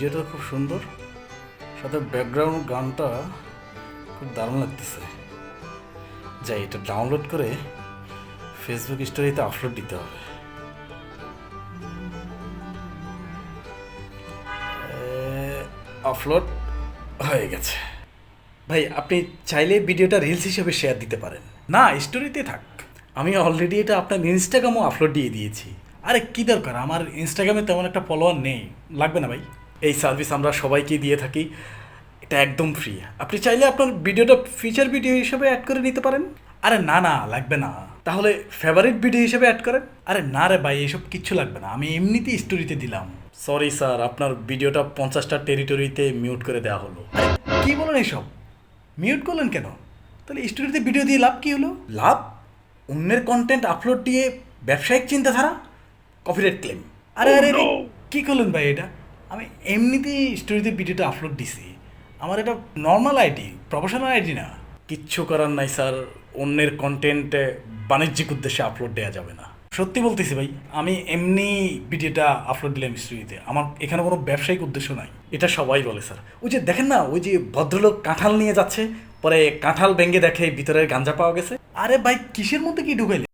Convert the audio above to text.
ভিডিওটা খুব সুন্দর, সাথে ব্যাকগ্রাউন্ড গানটা খুব দারুণ লাগতেছে। যাই, এটা ডাউনলোড করে ফেসবুক স্টোরিতে আপলোড দিতে হবে। আপলোড হয়ে গেছে। ভাই, আপনি চাইলে ভিডিওটা রিলস হিসেবে শেয়ার দিতে পারেন। না, স্টোরিতে থাক। আমি অলরেডি এটা আপনার ইনস্টাগ্রামও আপলোড দিয়ে দিয়েছি। আরে কি দরকার, আমার ইনস্টাগ্রামে তেমন একটা ফলোয়ার নেই, লাগবে না ভাই। এই সার্ভিস আমরা সবাইকে দিয়ে থাকি, এটা একদম ফ্রি। আপনি চাইলে আপনার ভিডিওটা ফিচার ভিডিও হিসেবে অ্যাড করে নিতে পারেন। আরে না না, লাগবে না। তাহলে ফেভারিট ভিডিও হিসেবে অ্যাড করেন। আরে না রে ভাই, এসব কিচ্ছু লাগবে না, আমি এমনিতেই স্টোরিতে দিলাম। সরি স্যার, আপনার ভিডিওটা 50টা টেরিটরিতে মিউট করে দেওয়া হলো। আরে কি বলেন এসব? মিউট করলেন কেন? তাহলে স্টোরিতে ভিডিও দিয়ে লাভ কি হলো? লাভ? অন্যের কন্টেন্ট আপলোড দিয়ে ব্যবসায়িক চিন্তাধারা, কপিরাইট ক্লেম। আরে আরে আরে, কি করলেন ভাই এটা? আমি এমনিতেই স্টোরিতে ভিডিওটা আপলোড দিছি। আমার এটা নর্মাল আইডি, প্রফেশনাল আইডি না। কিচ্ছু করার নাই স্যার, অন্যের কন্টেন্টে বাণিজ্যিক উদ্দেশ্যে আপলোড দেওয়া যাবে না। সত্যি বলতেছি ভাই, আমি এমনি ভিডিওটা আপলোড দিলাম স্টোরিতে, আমার এখানে কোনো ব্যবসায়িক উদ্দেশ্য নাই। এটা সবাই বলে স্যার। ওই যে দেখেন না, ওই যে ভদ্রলোক কাঁঠাল নিয়ে যাচ্ছে, পরে কাঁঠাল ভেঙে দেখে ভিতরের গাঞ্জা পাওয়া গেছে। আরে ভাই, কিসের মধ্যে কি ঢুকাইলে?